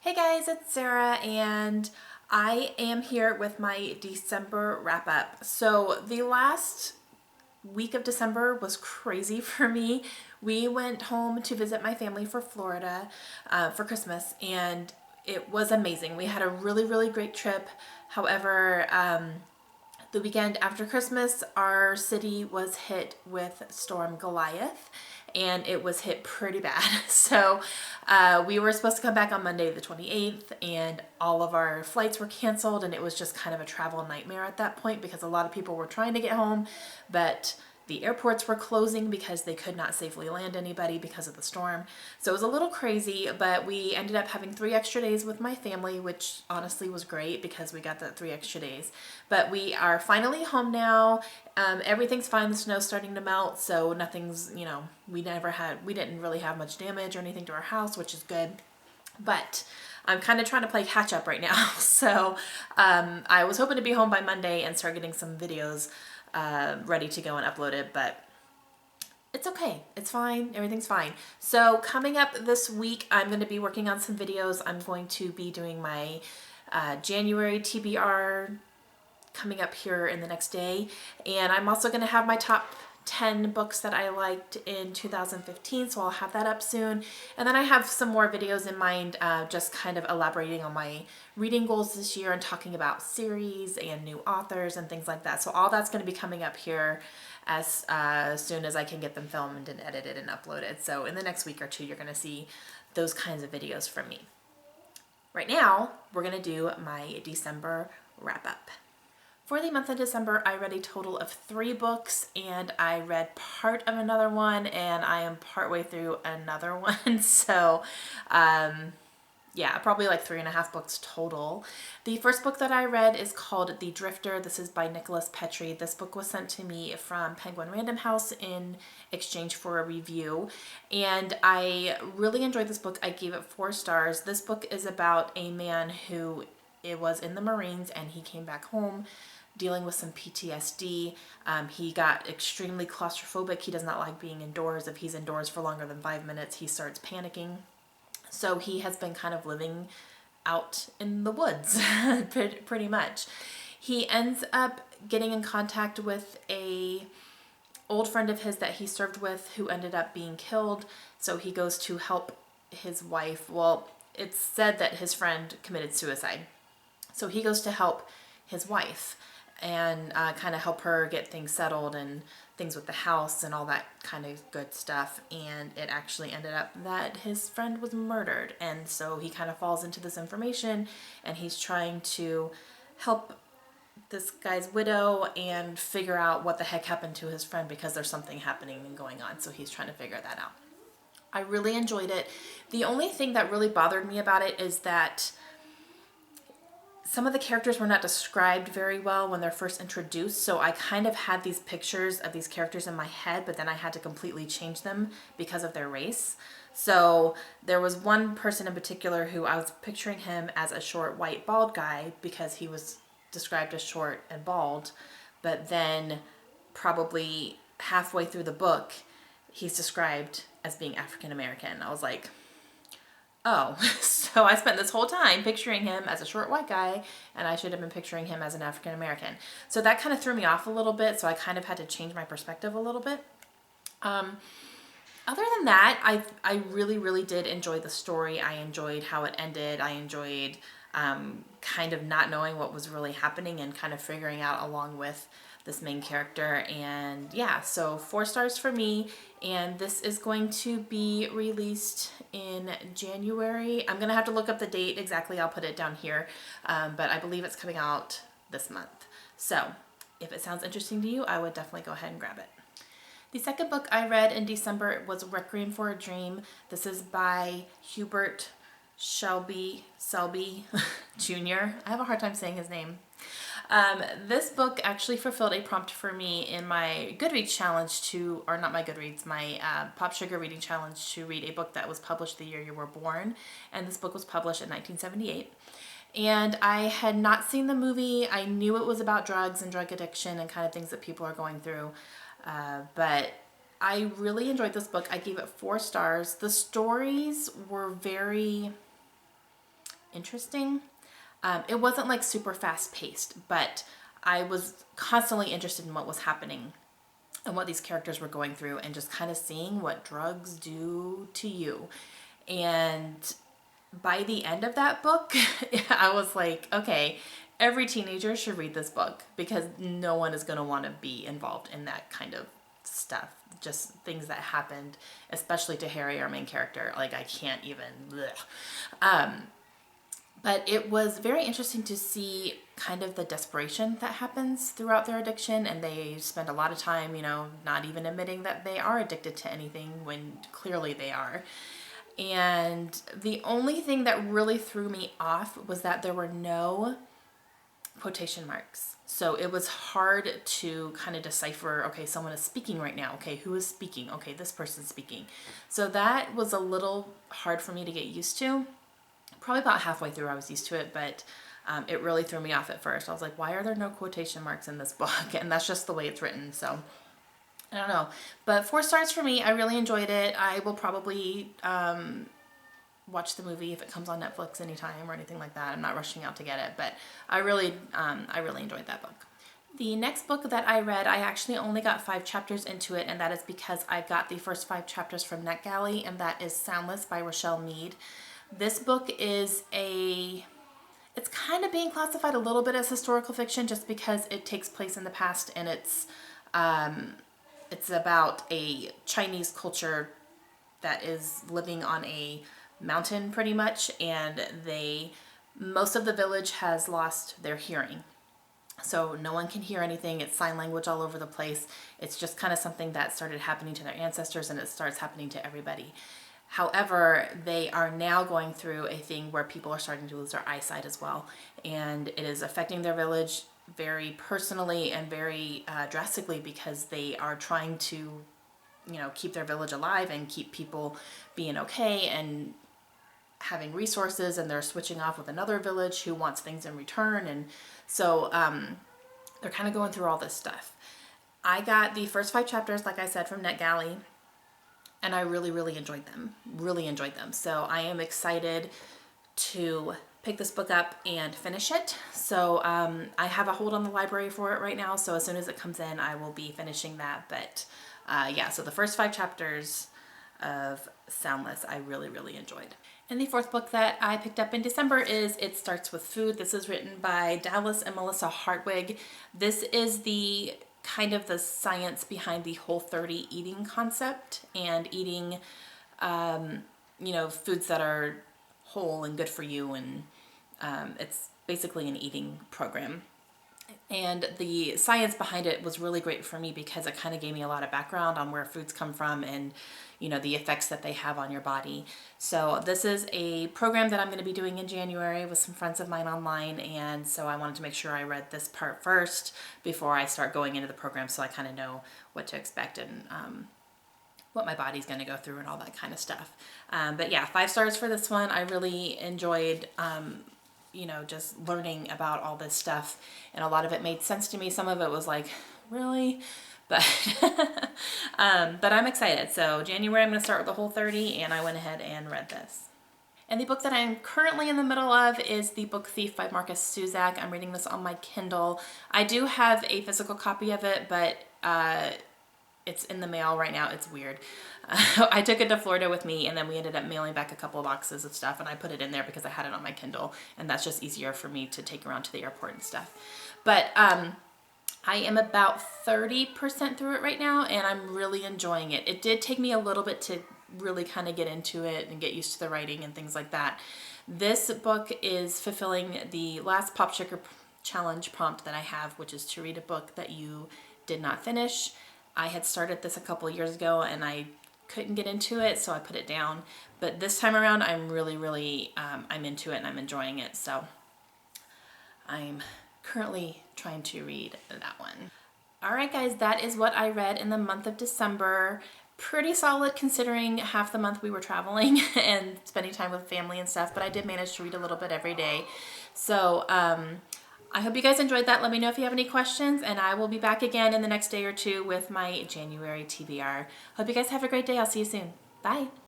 Hey guys, it's Sarah and I am here with my December wrap up. So the last week of December was crazy for me. We went home to visit my family for Florida for Christmas and it was amazing. We had a really great trip. However, the weekend after Christmas, our city was hit with Storm Goliath, and it was hit pretty bad. So we were supposed to come back on Monday the 28th, and all of our flights were canceled, and it was just kind of a travel nightmare at that point because a lot of people were trying to get home, but the airports were closing because they could not safely land anybody because of the storm. So it was a little crazy, but we ended up having 3 extra days with my family, which honestly was great because we got that 3 extra days. But we are finally home now. Everything's fine. The snow's starting to melt, so nothing's, we didn't really have much damage or anything to our house, which is good. But I'm kind of trying to play catch up right now. So I was hoping to be home by Monday and start getting some videos ready to go and uploaded, but it's okay. It's fine. Everything's fine. So coming up this week, I'm going to be working on some videos. I'm going to be doing my January TBR coming up here in the next day. And I'm also going to have my top 10 books that I liked in 2015, so I'll have that up soon. And then I have some more videos in mind, just kind of elaborating on my reading goals this year and talking about series and new authors and things like that. So all that's going to be coming up here as soon as I can get them filmed and edited and uploaded. So in the next week or two, you're going to see those kinds of videos from me. Right now, we're going to do my December wrap up. For the month of December, I read a total of 3 books, and I read part of another one, and I am partway through another one. So, yeah, probably like 3.5 books total. The first book that I read is called The Drifter. This is by Nicholas Petrie. This book was sent to me from Penguin Random House in exchange for a review, and I really enjoyed this book. I gave it 4 stars. This book is about a man who was in the Marines, and he came back home dealing with some PTSD. He got extremely claustrophobic. He does not like being indoors. If he's indoors for longer than 5 minutes, he starts panicking. So he has been kind of living out in the woods, pretty much. He ends up getting in contact with a old friend of his that he served with who ended up being killed. So he goes to help his wife. Well, it's said that his friend committed suicide. So he goes to help his wife and kind of help her get things settled and things with the house and all that kind of good stuff. And it actually ended up that his friend was murdered. And so he kind of falls into this information, and he's trying to help this guy's widow and figure out what the heck happened to his friend, because there's something happening and going on. So he's trying to figure that out. I really enjoyed it. The only thing that really bothered me about it is that some of the characters were not described very well when they're first introduced, so I kind of had these pictures of these characters in my head, but then I had to completely change them because of their race. So there was one person in particular who I was picturing him as a short, white, bald guy because he was described as short and bald, but then probably halfway through the book, he's described as being African American. I was like, oh, so I spent this whole time picturing him as a short white guy, and I should have been picturing him as an African American. So that kind of threw me off a little bit, so I kind of had to change my perspective a little bit. Other than that, I really did enjoy the story. I enjoyed how it ended. I enjoyed kind of not knowing what was really happening and kind of figuring out along with this main character. And yeah, so 4 stars for me, and this is going to be released in January. I'm gonna have to look up the date exactly. I'll put it down here, but I believe it's coming out this month. So if it sounds interesting to you, I would definitely go ahead and grab it. The second book I read in December was Requiem for a Dream. This is by Hubert Selby Jr. I have a hard time saying his name. This book actually fulfilled a prompt for me in my Goodreads challenge or not my Goodreads, my Pop Sugar reading challenge, to read a book that was published the year you were born. And this book was published in 1978. And I had not seen the movie. I knew it was about drugs and drug addiction and kind of things that people are going through. But I really enjoyed this book. I gave it 4 stars. The stories were very interesting. It wasn't like super fast paced, but I was constantly interested in what was happening and what these characters were going through and just kind of seeing what drugs do to you. And by the end of that book, I was like, okay, every teenager should read this book because no one is going to want to be involved in that kind of stuff. Just things that happened, especially to Harry, our main character. Like, I can't even. But it was very interesting to see kind of the desperation that happens throughout their addiction, and they spend a lot of time, not even admitting that they are addicted to anything when clearly they are. And the only thing that really threw me off was that there were no quotation marks. So it was hard to kind of decipher, okay, someone is speaking right now. Okay, who is speaking? Okay, this person's speaking. So that was a little hard for me to get used to. Probably about halfway through I was used to it, but it really threw me off at first. I was like, why are there no quotation marks in this book? And that's just the way it's written, so I don't know. But 4 stars for me. I really enjoyed it. I will probably watch the movie if it comes on Netflix anytime or anything like that. I'm not rushing out to get it, but I really enjoyed that book. The next book that I read, I actually only got 5 chapters into it, and that is because I got the first 5 chapters from NetGalley, and that is Soundless by Rochelle Mead. This book is it's kind of being classified a little bit as historical fiction just because it takes place in the past, and it's about a Chinese culture that is living on a mountain pretty much, and most of the village has lost their hearing. So no one can hear anything. It's sign language all over the place. It's just kind of something that started happening to their ancestors, and it starts happening to everybody. However, they are now going through a thing where people are starting to lose their eyesight as well. And it is affecting their village very personally and very drastically because they are trying to, keep their village alive and keep people being okay and having resources, and they're switching off with another village who wants things in return. And so they're kind of going through all this stuff. I got the first 5 chapters, like I said, from NetGalley, and I really, really enjoyed them. Really enjoyed them. So I am excited to pick this book up and finish it. So I have a hold on the library for it right now. So as soon as it comes in, I will be finishing that. But yeah, so the first 5 chapters of Soundless, I really, really enjoyed. And the 4th book that I picked up in December is It Starts With Food. This is written by Dallas and Melissa Hartwig. This is the kind of the science behind the Whole30 eating concept and eating, foods that are whole and good for you. And it's basically an eating program. And the science behind it was really great for me because it kind of gave me a lot of background on where foods come from and, the effects that they have on your body. So this is a program that I'm going to be doing in January with some friends of mine online. And so I wanted to make sure I read this part first before I start going into the program, so I kind of know what to expect and what my body's going to go through and all that kind of stuff. But yeah, 5 stars for this one. I really enjoyed just learning about all this stuff, and a lot of it made sense to me. Some of it was like, really? But but I'm excited. So January, I'm going to start with the Whole30, and I went ahead and read this. And the book that I'm currently in the middle of is The Book Thief by Marcus Suzak. I'm reading this on my Kindle. I do have a physical copy of it, but it's in the mail right now. It's weird. I took it to Florida with me, and then we ended up mailing back a couple of boxes of stuff, and I put it in there because I had it on my Kindle, and that's just easier for me to take around to the airport and stuff. But I am about 30% through it right now, and I'm really enjoying it. It did take me a little bit to really kind of get into it and get used to the writing and things like that. This book is fulfilling the last Pop Sugar Challenge prompt that I have, which is to read a book that you did not finish. I had started this a couple of years ago, and I couldn't get into it, so I put it down. But this time around, I'm really, really, I'm into it, and I'm enjoying it. So I'm currently trying to read that one. All right, guys, that is what I read in the month of December. Pretty solid considering half the month we were traveling and spending time with family and stuff, but I did manage to read a little bit every day. So I hope you guys enjoyed that. Let me know if you have any questions, and I will be back again in the next day or two with my January TBR. Hope you guys have a great day. I'll see you soon. Bye.